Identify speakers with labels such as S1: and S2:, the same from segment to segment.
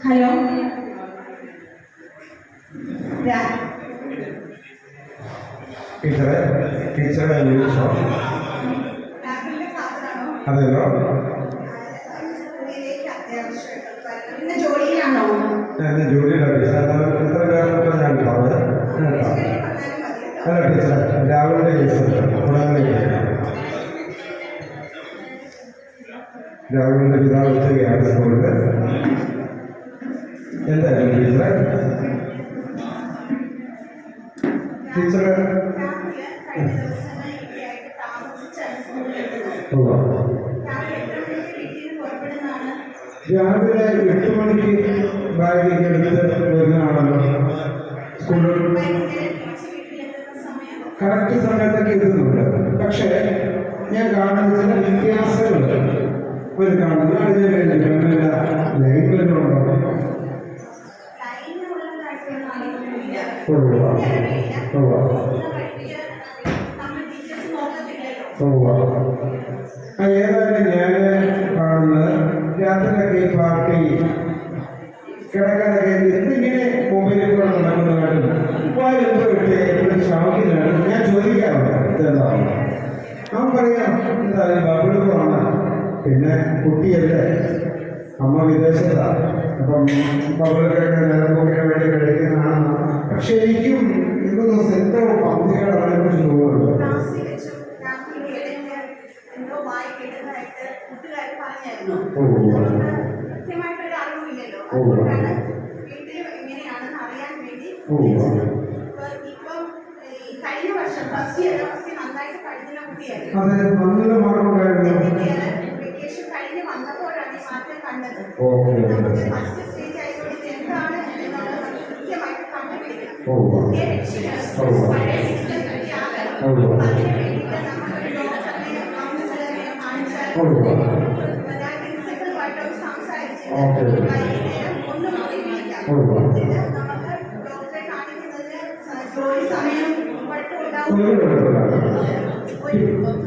S1: Hello,
S2: ടീച്ചറെ അന്വേഷിച്ചോ? അതെല്ലോ.
S1: ജോലിയിലാണോ?
S2: ജോലിയിലാണ് teacher. എത്ര പേരെന്നൊക്കെ ഞാൻ പറഞ്ഞത്. അല്ല ടീച്ചർ, രാവിലെ രാവിലെ പിതാവ് ഉച്ചയ്ക്കാണ് സ്കൂളിൽ. എന്തായാലും ടീച്ചറെ രാവിലെ 8 മണിക്ക് ബാഗൊക്കെ എടുത്ത് വരുന്നതാണല്ലോ സ്കൂളിൽ. കറക്റ്റ് സമയത്തൊക്കെ എത്തുന്നുണ്ട്. പക്ഷേ ഞാൻ കാണുന്ന ചില വ്യത്യാസങ്ങളുണ്ട്. ഒരു കാണുന്നത് ലൈബ്രറി ഉണ്ടോ? ഏതായാലും ഞാൻ കാണുന്നത് രാത്രിയിലൊക്കെ ഈ പാർട്ടി കിടക്കാനൊക്കെ എന്തിങ്ങനെ മൊബൈലിൽ കൂടെ നടക്കുന്നതായിട്ടും എന്തോ ഇട്ട് എപ്പോഴും ഷാക്കിലാണ്. ഞാൻ ചോദിക്കാറുണ്ട് ഇതെന്താണ്. അവൻ പറയാം എന്തായാലും ബബിളുമാണ്, പിന്നെ കുട്ടിയല്ലേ, അമ്മ വിദേശത്താണ്, അപ്പം ബബിളൊക്കെ നിലനിൽക്കാൻ വേണ്ടി കഴിക്കുന്നതാണെന്ന്. പക്ഷെ എനിക്കും ഇതൊന്നും എന്തോ പന്തികളെ കുറിച്ച് തോന്നുന്നുണ്ട്. അതെ, നല്ല മാർക്കുണ്ടായിരുന്നു.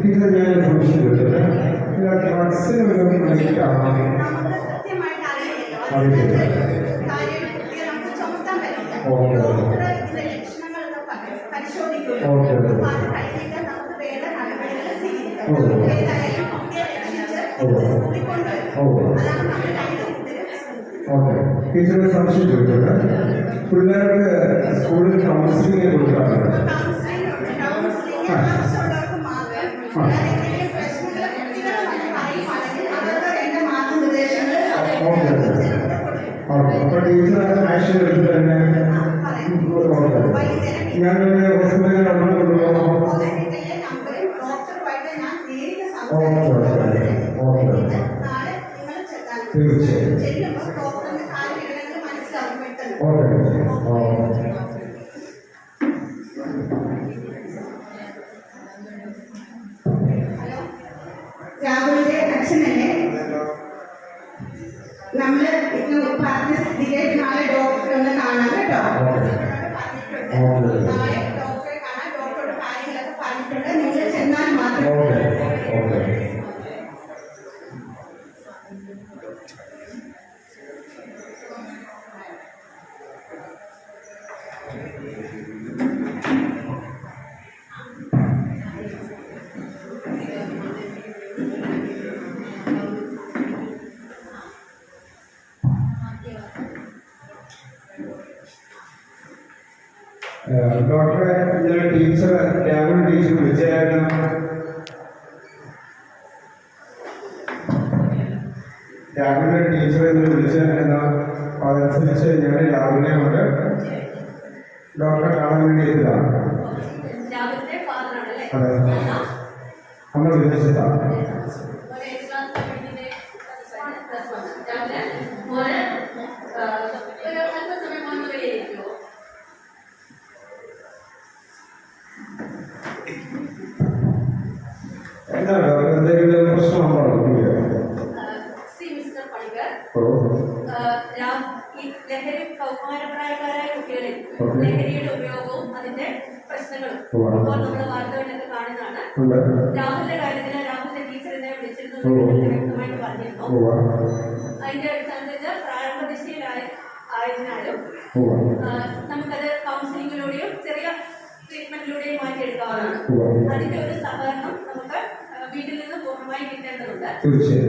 S2: ഇത് ഞാൻ സംശയിച്ചിട്ട് ഡ്രഗ്സിന് ഒരു മണിക്കാണ് അറിയില്ല. ഓക്കെ ഓക്കെ ടീച്ചറുടെ സംശയം ചോദിച്ചോട്ടെ. പിള്ളേർക്ക് സ്കൂളിൽ കൗൺസിലിംഗ് കൊടുക്കാറുണ്ട്. അപ്പൊ ടീച്ചർ ആക്ഷൻ എടുത്ത് തന്നെ ഞാൻ ഹോസ്പിറ്റലിൽ തീർച്ചയായും.
S1: ചെല്ലുമ്പോൾ ഡോക്ടറിന്റെ കാര്യങ്ങളൊക്കെ മനസ്സിലാവും പെട്ടെന്ന്.
S2: ഓക്കെ.
S1: ഹലോ, രാഹുലിന്റെ അച്ഛനല്ലേ? നമ്മള് ഇന്ന് പറഞ്ഞ സ്ഥിതിക്ക് നാളെ ഡോക്ടറെ ഒന്ന് കാണാം കേട്ടോ. നാളെ ഡോക്ടറെ കാണാൻ ഡോക്ടറുടെ കാര്യങ്ങളൊക്കെ പറഞ്ഞിട്ടുണ്ട്. നിങ്ങൾ ചെന്നാൽ മാത്രം.
S2: ഡോക്ടറെ ഇന്നലെ ടീച്ചർ രാഹുൽ ടീച്ചർ വിളിച്ചായിരുന്നു. രാഹുലിന്റെ ടീച്ചർ ഇന്നലെ വിളിച്ചായിരുന്നു. അതനുസരിച്ച് ഞാൻ രാഹുലിനെ കൊണ്ട് ഡോക്ടറെ കാണാൻ വേണ്ടി എത്തിയതാണ്. അതെ, നമ്മൾ വിദേശത്താണ്. എന്താണ് എന്തെങ്കിലും പ്രശ്നമാണോ?
S3: ലഹരി കൗമാരപ്രായക്കാരായ കുട്ടികളിൽ ലഹരിയുടെ ഉപയോഗവും അതിന്റെ പ്രശ്നങ്ങളും ഇപ്പോൾ നമ്മൾ വാർത്തകളിലൊക്കെ കാണുന്നതാണ്. രാഹുലിന്റെ കാര്യത്തിൽ രാഹുലിന്റെ ടീച്ചറിനെ വിളിച്ചിരുന്നു, വ്യക്തമായിട്ട് പറഞ്ഞിരുന്നു. അതിന്റെ അടിസ്ഥാനത്തിൽ പ്രാരംഭ ദിശയിലായതിനാലും നമുക്കത് കൗൺസിലിങ്ങിലൂടെയും ചെറിയ ട്രീറ്റ്മെന്റിലൂടെയും മാറ്റിയെടുക്കാവുന്നതാണ്. അതിന്റെ ഒരു സഹകരണം നമുക്ക് വീട്ടിൽ നിന്ന് പൂർണ്ണമായി കിട്ടേണ്ടതുണ്ട്.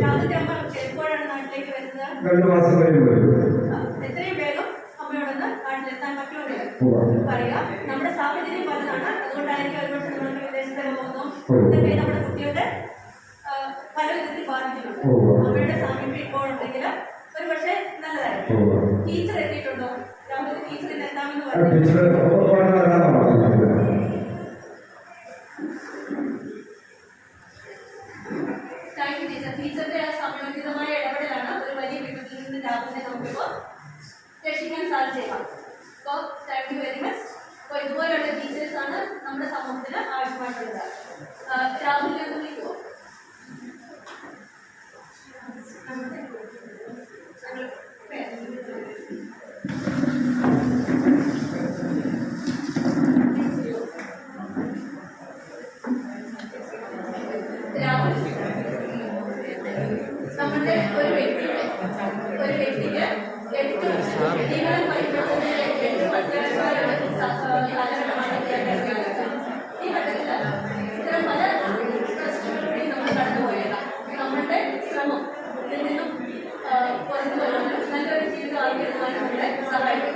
S3: രാഹുലിന്റെ അമ്മ എപ്പോഴാണ് നാട്ടിലേക്ക് വരുന്നത്?
S2: 2 മാസം കഴിയുമ്പോൾ
S3: എത്രയും വേഗം അമ്മയോടൊന്ന് നാട്ടിലെത്താൻ പറ്റുമെന്ന് പറയുക. നമ്മുടെ സാഹചര്യം പലതാണ്, അതുകൊണ്ടായിരിക്കും ഒരുപക്ഷെ നമ്മൾക്ക് വിദേശത്തൊക്കെ പോകുന്നു. ഇതൊക്കെ നമ്മുടെ കുട്ടികളുടെ പല വിധത്തിൽ ബാധിക്കുന്നുണ്ട്. അമ്മയുടെ സാമീപ്യം ഇപ്പോഴുണ്ടെങ്കിൽ ഒരുപക്ഷെ നല്ലതായിരിക്കും. ടീച്ചർ എത്തിയിട്ടുണ്ടോ? രാഹുൽ ടീച്ചറിന് എന്താണെന്ന് ടീച്ചറിന്റെ സമയോചിതമായ ഇടപെടലാണ് ഒരു വലിയ വിപത്തിൽ നിന്ന് രാഹുലിനെ നമുക്കിപ്പോൾ രക്ഷിക്കാൻ സാധിച്ചേക്കാം. അപ്പോൾ താങ്ക് യു വെരി മച്ച്. അപ്പോൾ ഇതുപോലെയുള്ള ടീച്ചേഴ്സാണ് നമ്മുടെ സമൂഹത്തിന് ആവശ്യമായിട്ടുള്ളത്. രാഹുലിനെ ഒന്ന് വിളിക്കുമോ? നമ്മുടെ ഒരു വ്യക്തിക്ക് 8 ജീവിതം പരിപ്പെടുത്തുന്ന 8 പത്രക്കാരുടെ കാലഘട്ടമാണ് ഈ ഘട്ടത്തിൽ ഇത്തരം പല പ്രശ്നങ്ങളിലൂടെ നമ്മൾ കടന്നുപോയതാണ്. നമ്മളുടെ ശ്രമം ഇതിൽ നിന്നും പുറത്തു വരാനും നല്ലൊരു ജീവിതം ആഗ്രഹിക്കുവാനും നമ്മളെ സഹായിക്കും.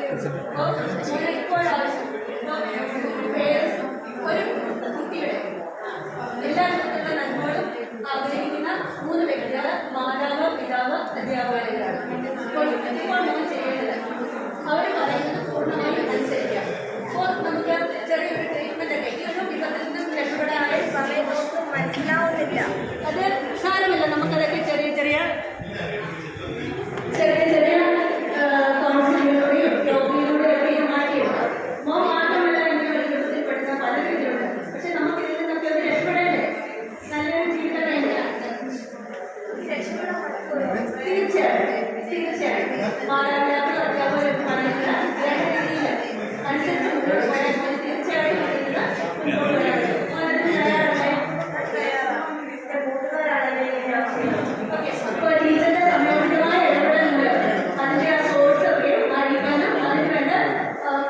S3: അപ്പോൾ ഇപ്പോഴാവശ്യം ഒരു കുട്ടിയുടെ എല്ലാ തരത്തിലുള്ള നന്മകളും ആഗ്രഹിക്കുന്ന 3 വ്യക്തികൾ മാതാവ്, പിതാവ്, അധ്യാപകരാണ്. ഇപ്പോൾ നമ്മൾ ചെയ്യേണ്ടത് അവർ പറയുന്നത് പൂർണ്ണമായും അനുസരിക്കാം. അപ്പോൾ നമുക്ക് ചെറിയൊരു ട്രീറ്റ്മെന്റ് ഒക്കെ ഇതൊന്നും വിപത്തിൽ നിന്നും രക്ഷപ്പെടാനായി സമയത്തൊന്നും മനസ്സിലാവുന്നില്ല. അത് സാരമില്ല, നമുക്കതൊക്കെ ചെറിയ കൗൺസിലിങ്ങിലൂടെയും രോഗിയിലൂടെയൊക്കെ ഇത് മാറ്റിയെടുക്കാം. മാത്രമല്ല എന്നുള്ള വിപത്തിൽപ്പെടുന്ന പല രീതിയിലുണ്ട്. പക്ഷെ നമുക്ക് ഇതിൽ നിന്നൊക്കെ ഒന്ന് രക്ഷപ്പെടേണ്ടേ? നല്ലൊരു ജീവിതം വേണ്ടിയാണ്. തീർച്ചയായിട്ടും മാതാപിതാക്കൾ, അധ്യാപകരൊക്കെ പറയുന്നത് രീതിയിൽ അനുസരിച്ച് മുന്നോട്ട് പോയാൽ തീർച്ചയായിട്ടും അപ്പോൾ ടീച്ചറിന്റെ സമയോചിതമായ ഇടപെടൽ മൂലം അതിന്റെ ആ സോഴ്സ് ഒക്കെ അറിയിക്കാനും അതിന് വേണ്ട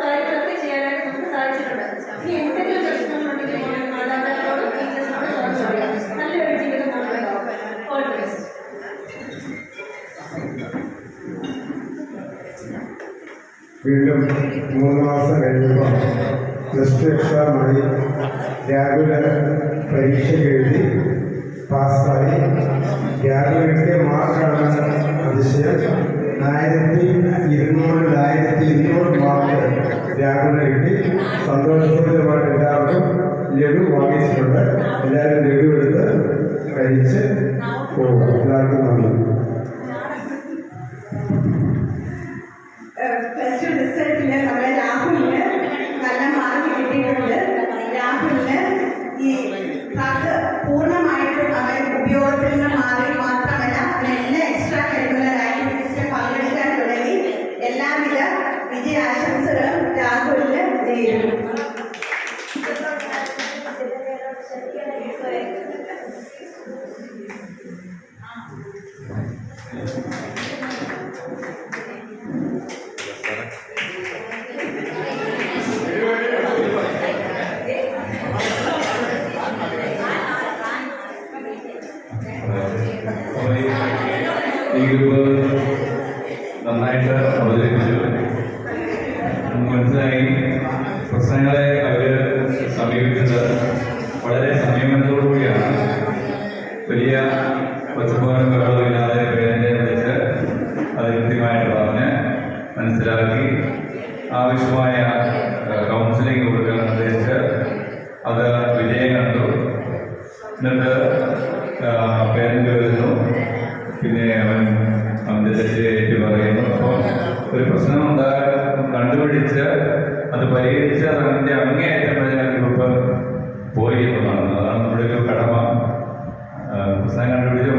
S3: കാര്യങ്ങളൊക്കെ ചെയ്യാനായിട്ട് നമുക്ക് സാധിച്ചിട്ടുണ്ട്. ഇനി എന്തെങ്കിലും പ്രശ്നങ്ങളുണ്ടെങ്കിൽ മാതാപിതാക്കളോടും ടീച്ചേഴ്സിനോടും തുറന്നു പറയാം. നല്ലൊരു ജീവിതം നമുക്കുണ്ടാവും. All the best.
S2: വീണ്ടും 3 മാസം കഴിയുമ്പോൾ +2 എക്സാമായി രാഹുല് പരീക്ഷ എഴുതി പാസ്സായി. രാഹുൽ കിട്ടിയ മാർക്കാണ് അതിശയം. 1200 മാർക്ക് രാഹുലിന് കിട്ടി. സന്തോഷപൂർവ്വമായിട്ട് എല്ലാവർക്കും ലഡു വാങ്ങിച്ചിട്ടുണ്ട്. എല്ലാവരും ലഡു എടുത്ത് കഴിച്ച് പോകും. എല്ലാവർക്കും നന്ദി.
S4: നന്നായിട്ട് അവതരിപ്പിച്ചു. മനസ്സിലായി പ്രശ്നങ്ങളെ അവർ സമീപിച്ചത് വളരെ സംയമനത്തോടുകൂടിയാണ്. വലിയ ഒച്ചപ്പാടും ബഹളവും ഇല്ലാതെ പേരൻ്റെ വിളിച്ച് അത് കൃത്യമായിട്ട് പറഞ്ഞ് മനസ്സിലാക്കി ആവശ്യമായ കൗൺസിലിംഗ് കൊടുക്കാൻ നിർദ്ദേശിച്ച് അത് വിജയം കണ്ടു. എന്നിട്ട് പേരൻ്റ് വരുന്നു, പിന്നെ അവൻ്റെ തെറ്റ് പറയുന്നു. അപ്പോൾ ഒരു പ്രശ്നം കണ്ടുപിടിച്ച് അത് പരിഹരിച്ച് അതിൻ്റെ അങ്ങേയറ്റം വരെ ഗ്രൂപ്പ് പോയി എന്നുള്ളതാണ്. അതാണ് നമ്മുടെ ഒരു കടമ. പ്രശ്നം കണ്ടുപിടിച്ച്